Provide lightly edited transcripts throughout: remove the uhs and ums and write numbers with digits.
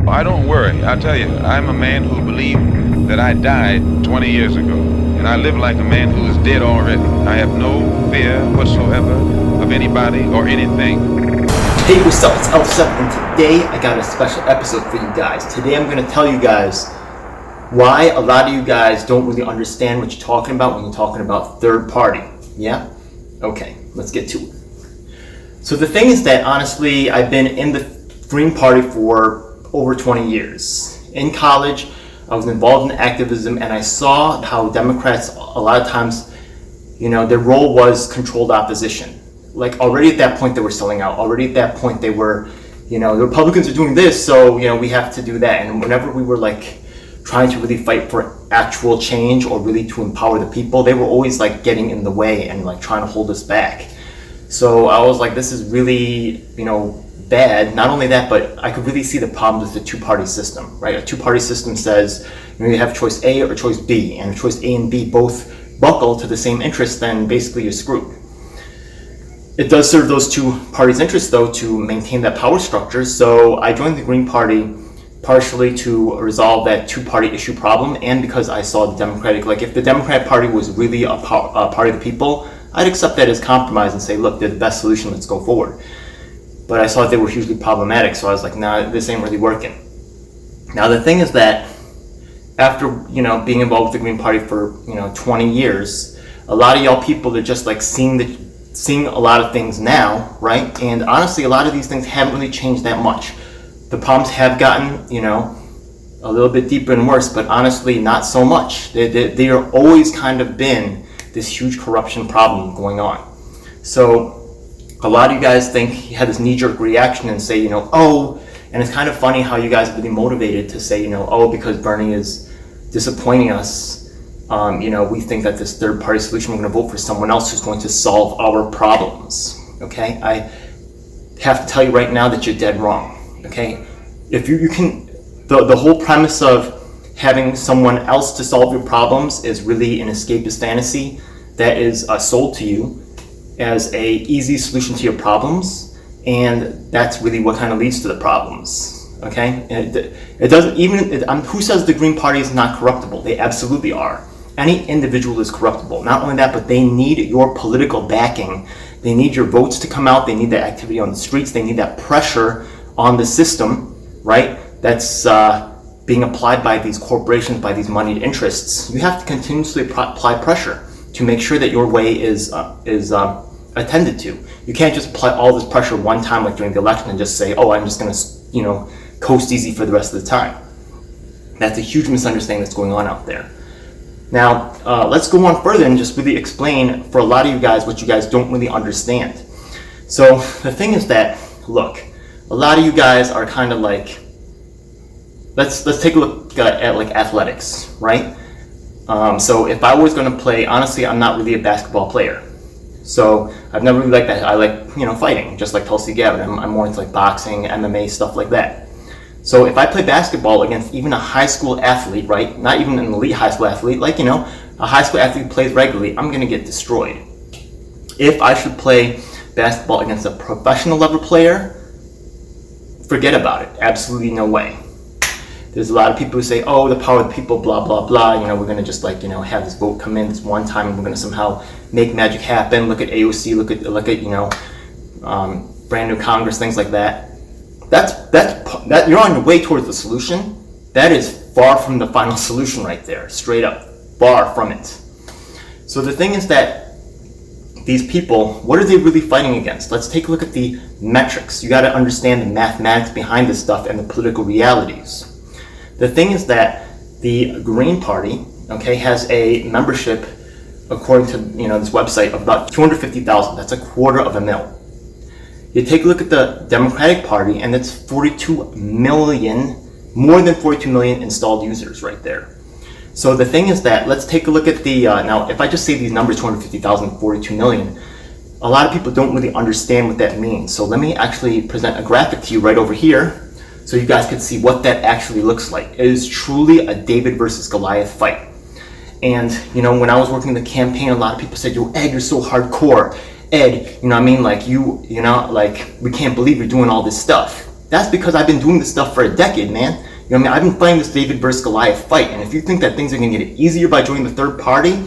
I don't worry. I tell you, I'm a man who believed that I died 20 years ago. And I live like a man who is dead already. I have no fear whatsoever of anybody or anything. Hey, what's up? It's Elf7, and today I got a special episode for you guys. Today I'm going to tell you guys why a lot of you guys don't really understand what you're talking about when you're talking about third party. Yeah? Okay, let's get to it. So the thing is that, honestly, I've been in the Green Party for over 20 years. In college, I was involved in activism, and I saw how Democrats, a lot of times, their role was controlled opposition. Like, already at that point, they were selling out. Already at that point, they were, the Republicans are doing this, so, we have to do that. And whenever we were, trying to really fight for actual change or really to empower the people, they were always, getting in the way and, trying to hold us back. So I was like, this is really, bad. Not only that, but I could really see the problems with the two-party system, right? A two-party system says you have choice A or choice B, and choice A and B both buckle to the same interest, then basically you're screwed. It does serve those two parties' interests, though, to maintain that power structure. So I joined the Green Party partially to resolve that two-party issue problem, and because I saw the Democratic, if the Democratic Party was really a party of the people, I'd accept that as compromise and say, look, they're the best solution, let's go forward. But I saw that they were hugely problematic, so I was like, nah, this ain't really working. Now the thing is that after being involved with the Green Party for 20 years, a lot of y'all people are just seeing a lot of things now, right? And honestly, a lot of these things haven't really changed that much. The problems have gotten a little bit deeper and worse, but honestly, not so much. They are always kind of been this huge corruption problem going on. So a lot of you guys think you have this knee-jerk reaction and say, oh, and it's kind of funny how you guys are really motivated to say, oh, because Bernie is disappointing us, we think that this third-party solution, we're going to vote for someone else who's going to solve our problems, okay? I have to tell you right now that you're dead wrong, okay? If you can, the whole premise of having someone else to solve your problems is really an escapist fantasy that is sold to you as a easy solution to your problems, and that's really what kind of leads to the problems. Okay, it doesn't even. Who says the Green Party is not corruptible? They absolutely are. Any individual is corruptible. Not only that, but they need your political backing. They need your votes to come out. They need that activity on the streets. They need that pressure on the system, right? That's being applied by these corporations, by these moneyed interests. You have to continuously apply pressure to make sure that your way is attended to. You can't just apply all this pressure one time, like during the election, and just say, oh, I'm just going to, coast easy for the rest of the time. That's a huge misunderstanding that's going on out there. Now, let's go on further and just really explain for a lot of you guys what you guys don't really understand. So the thing is that, look, a lot of you guys are kind of let's take a look at athletics, right? So if I was going to play, honestly, I'm not really a basketball player. So I've never really liked that. I like, fighting, just like Tulsi Gabbard. I'm more into boxing, MMA, stuff like that. So if I play basketball against even a high school athlete, right? Not even an elite high school athlete, a high school athlete plays regularly, I'm going to get destroyed. If I should play basketball against a professional level player, forget about it. Absolutely no way. There's a lot of people who say, oh, the power of the people, blah, blah, blah. We're going to just have this vote come in this one time and we're going to somehow make magic happen. Look at AOC, look at brand new Congress, things like that. That you're on your way towards the solution. That is far from the final solution right there, straight up, far from it. So the thing is that these people, what are they really fighting against? Let's take a look at the metrics. You got to understand the mathematics behind this stuff and the political realities. The thing is that the Green Party, has a membership, according to this website, of about 250,000. That's a quarter of a mil. You take a look at the Democratic Party, and it's 42 million, more than 42 million installed users right there. So the thing is that, let's take a look at the, now if I just say these numbers, 250,000, 42 million, a lot of people don't really understand what that means. So let me actually present a graphic to you right over here, so you guys can see what that actually looks like. It is truly a David versus Goliath fight. And, when I was working the campaign, a lot of people said, yo, Ed, you're so hardcore. Ed, we can't believe you're doing all this stuff. That's because I've been doing this stuff for a decade, man. You know what I mean? I've been fighting this David versus Goliath fight, and if you think that things are going to get easier by joining the third party,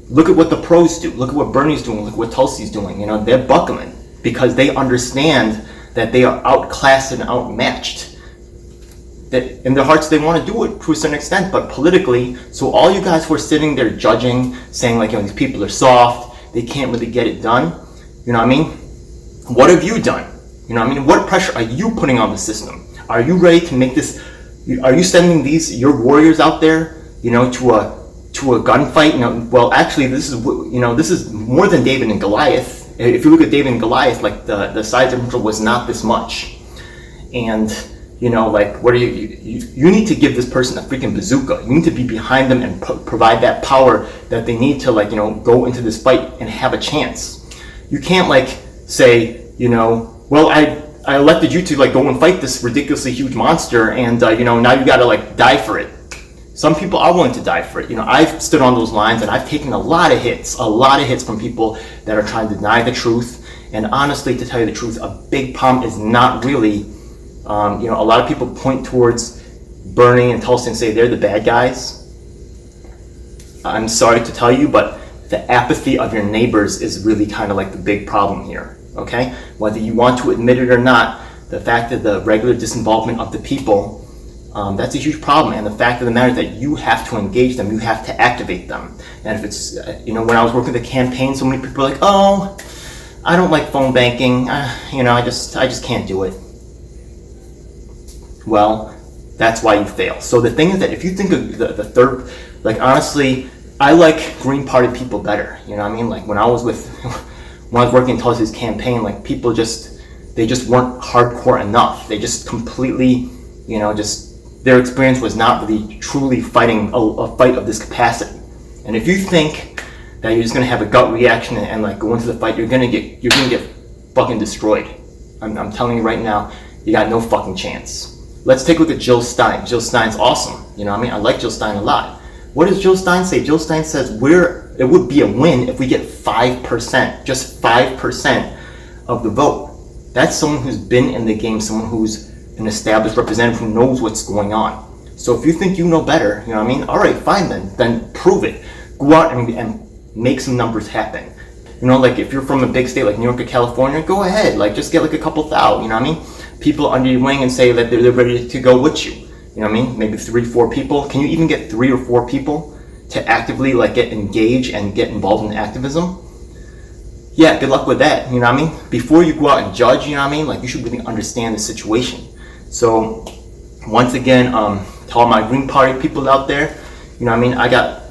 look at what the pros do. Look at what Bernie's doing. Look at what Tulsi's doing. You know, they're buckling because they understand that they are outclassed and outmatched. That in their hearts they want to do it to a certain extent, but politically, so all you guys who are sitting there judging, saying like, you know, these people are soft, they can't really get it done, you know what I mean? What have you done? You know what I mean? What pressure are you putting on the system? Are you ready to make this, are you sending your warriors out there, you know, to a gunfight? You know, well, actually, this is more than David and Goliath. If you look at David and Goliath, like the size differential was not this much. And you know, like, what are you need to give this person a freaking bazooka. You need to be behind them and provide that power that they need to, like, you know, go into this fight and have a chance. You can't, like, say, you know, well, I elected you to, like, go and fight this ridiculously huge monster, and you know, now you gotta, like, die for it. Some people are willing to die for it. You know, I've stood on those lines, and I've taken a lot of hits from people that are trying to deny the truth. And honestly, to tell you the truth, a big problem is not really, you know, a lot of people point towards Bernie and Tulsi and say they're the bad guys. I'm sorry to tell you, but the apathy of your neighbors is really kind of like the big problem here, okay? Whether you want to admit it or not, the fact that the regular disinvolvement of the people, that's a huge problem. And the fact of the matter is that you have to engage them, you have to activate them. And if it's, you know, when I was working the campaign, so many people were like, oh, I don't like phone banking, you know, I just can't do it. Well, that's why you fail. So the thing is that if you think of the third, like, honestly, I like Green Party people better. You know what I mean? Like, when I was working in Tulsi's campaign, like, people they just weren't hardcore enough. They just completely, you know, their experience was not really truly fighting a fight of this capacity. And if you think that you're just gonna have a gut reaction and like go into the fight, you're gonna get fucking destroyed. I'm telling you right now, you got no fucking chance. Let's take a look at Jill Stein. Jill Stein's awesome. You know what I mean? I like Jill Stein a lot. What does Jill Stein say? Jill Stein says it would be a win if we get 5%, just 5% of the vote. That's someone who's been in the game, someone who's an established representative who knows what's going on. So if you think you know better, you know what I mean? All right, fine then prove it. Go out and make some numbers happen. You know, like if you're from a big state like New York or California, go ahead, like just get like a couple thousand, you know what I mean? People under your wing and say that they're ready to go with you. You know what I mean? Maybe 3-4 people. Can you even get 3 or 4 people to actively like get engaged and get involved in activism? Yeah, good luck with that. You know what I mean? Before you go out and judge, you know what I mean? Like, you should really understand the situation. So once again, to all my Green Party people out there, you know what I mean? I got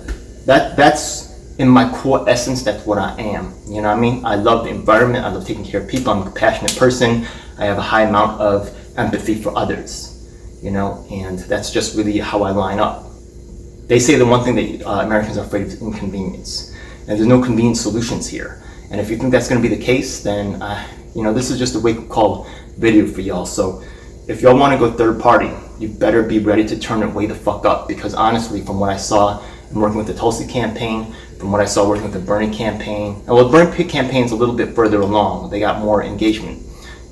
that's in my core essence, that's what I am. You know what I mean? I love the environment, I love taking care of people, I'm a compassionate person, I have a high amount of empathy for others, you know, and that's just really how I line up. They say the one thing that Americans are afraid of is inconvenience, and there's no convenient solutions here. And if you think that's going to be the case, then, you know, this is just a wake-up call video for y'all. So if y'all want to go third party, you better be ready to turn it way the fuck up, because honestly, from what I saw in working with the Tulsi campaign, from what I saw working with the Bernie campaign, well, the Bernie campaign's a little bit further along. They got more engagement.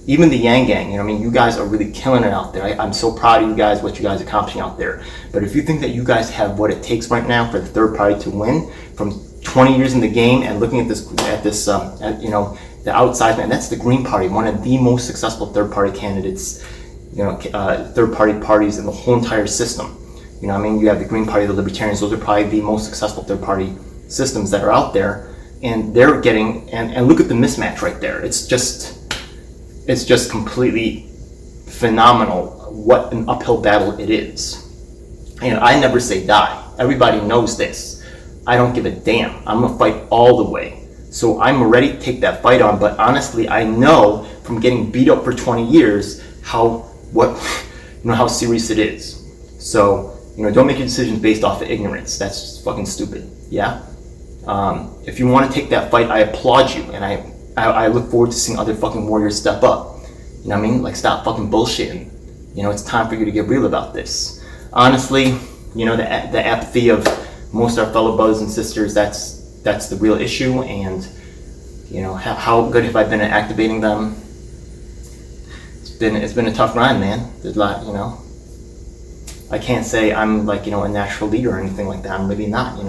Even the Yang Gang, you know what I mean? You guys are really killing it out there. I'm so proud of you guys, what you guys are accomplishing out there. But if you think that you guys have what it takes right now for the third party to win, from 20 years in the game and looking at this, you know, the outside man, that's the Green Party, one of the most successful third party candidates, you know, third party parties in the whole entire system. You know what I mean? You have the Green Party, the Libertarians, those are probably the most successful third party systems that are out there. And they're getting, and look at the mismatch right there. It's just completely phenomenal what an uphill battle it is. And I never say die. Everybody knows this. I don't give a damn. I'm gonna fight all the way. So I'm ready to take that fight on, but honestly, I know from getting beat up for 20 years how serious it is. So, you know, don't make your decisions based off of ignorance. That's just fucking stupid, yeah? If you want to take that fight, I applaud you, and I look forward to seeing other fucking warriors step up. You know what I mean? Like, stop fucking bullshitting. You know, it's time for you to get real about this. Honestly, you know, the apathy of most of our fellow brothers and sisters, that's the real issue. And, you know, how good have I been at activating them? been a tough grind, man. There's a lot, I can't say I'm like, a natural leader or anything like that. I'm really not,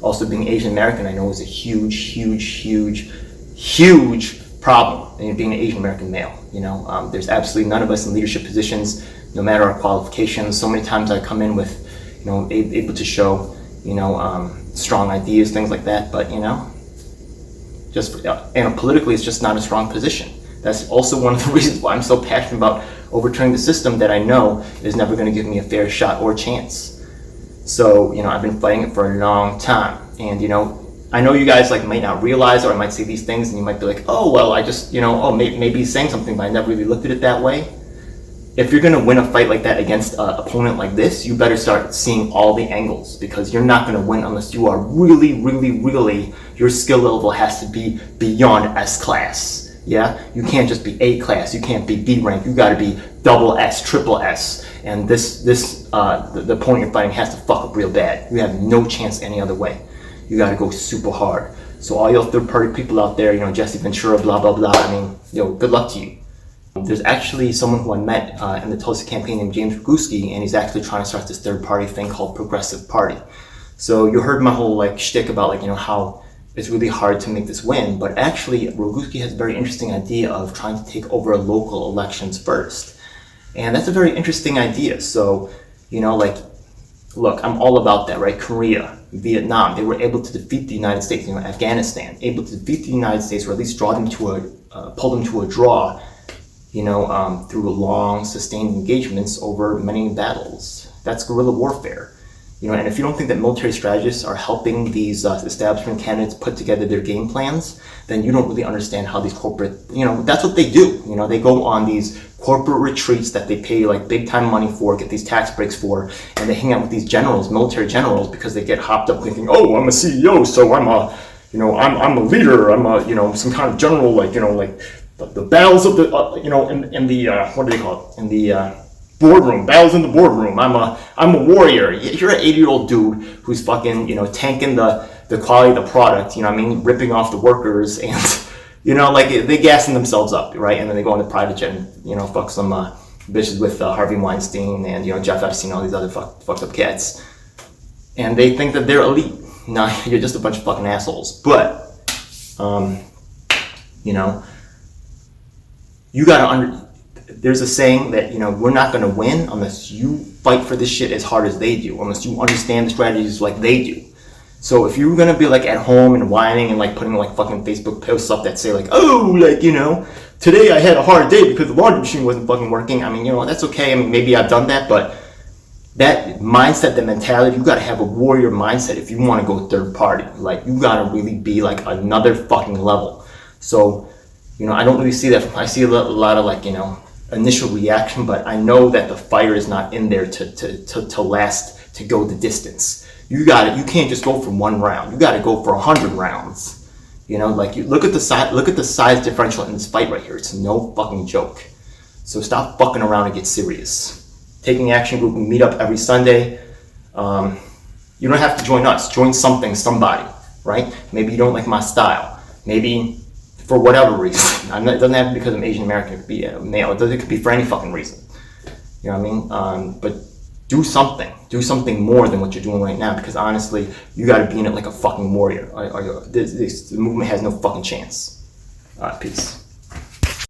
Also, being Asian American, I know, is a huge problem in being an Asian American male. There's absolutely none of us in leadership positions, no matter our qualifications. So many times I come in with, able to show, strong ideas, things like that, but politically, it's just not a strong position. That's also one of the reasons why I'm so passionate about overturning the system that I know is never going to give me a fair shot or chance. So, I've been fighting it for a long time. And, I know you guys might not realize, or I might say these things and you might be like, oh, well, I just, maybe he's saying something, but I never really looked at it that way. If you're going to win a fight like that against an opponent like this, you better start seeing all the angles, because you're not going to win unless you are really, your skill level has to be beyond S class. Yeah, you can't just be A class. You can't be B rank. You got to be double S, triple S. And the opponent you're fighting has to fuck up real bad. You have no chance any other way. You got to go super hard. So all your third-party people out there, Jesse Ventura, blah blah blah. I mean, good luck to you. There's actually someone who I met in the Tulsi campaign named James Roguski, and he's actually trying to start this third-party thing called Progressive Party. So you heard my whole shtick about how it's really hard to make this win, but actually Roguski has a very interesting idea of trying to take over local elections first. And that's a very interesting idea. So, look, I'm all about that, right? Korea, Vietnam, they were able to defeat the United States, Afghanistan, able to defeat the United States, or at least pull them to a draw, through long, sustained engagements over many battles. That's guerrilla warfare. And if you don't think that military strategists are helping these establishment candidates put together their game plans, then you don't really understand how these corporate, that's what they do. They go on these corporate retreats that they pay big time money for, get these tax breaks for, and they hang out with these generals, military generals, because they get hopped up thinking, oh, I'm a CEO, so I'm a leader, I'm a, some kind of general, the battles of the, in the, what do they call it? In the, boardroom, battles in the boardroom. I'm a warrior. You're an 80-year-old dude who's fucking, tanking the quality of the product, ripping off the workers, and, they gassing themselves up, right? And then they go on the private jet and, fuck some bitches with Harvey Weinstein and, Jeff Epstein, all these other fucked up cats. And they think that they're elite. No, you're just a bunch of fucking assholes. But, you gotta there's a saying that, we're not going to win unless you fight for this shit as hard as they do, unless you understand the strategies like they do. So if you're going to be at home and whining and putting fucking Facebook posts up that say today I had a hard day because the laundry machine wasn't fucking working. I mean, that's okay. I mean, maybe I've done that, but that mindset, that mentality, you got to have a warrior mindset if you want to go third party. You got to really be another fucking level. So, I don't really see that. I see a lot of initial reaction, but I know that the fire is not in there to last, to go the distance. You can't just go for one round. You got to go for 100 rounds. Look at the size differential in this fight right here. It's no fucking joke. So stop fucking around and get serious. Taking Action Group, we meet up every Sunday. You don't have to join us. Join somebody, right? Maybe you don't like my style. Maybe for whatever reason. It doesn't have to be because I'm Asian American. It could be a male. It could be for any fucking reason. You know what I mean? But do something. Do something more than what you're doing right now, because honestly, you got to be in it like a fucking warrior. The movement has no fucking chance. Peace.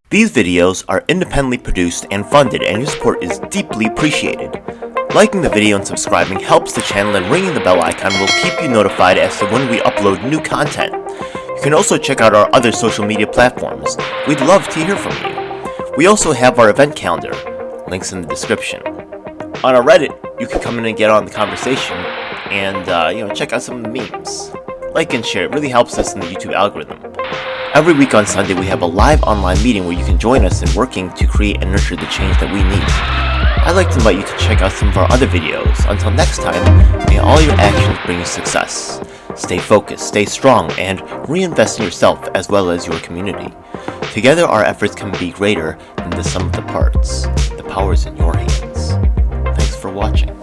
These videos are independently produced and funded, and your support is deeply appreciated. Liking the video and subscribing helps the channel, and ringing the bell icon will keep you notified as to when we upload new content. You can also check out our other social media platforms. We'd love to hear from you. We also have our event calendar, links in the description. On our Reddit, you can come in and get on the conversation and check out some of the memes. Like and share, it really helps us in the YouTube algorithm. Every week on Sunday, we have a live online meeting where you can join us in working to create and nurture the change that we need. I'd like to invite you to check out some of our other videos. Until next time, may all your actions bring you success. Stay focused, stay strong, and reinvest in yourself as well as your community. Together, our efforts can be greater than the sum of the parts. The power is in your hands. Thanks for watching.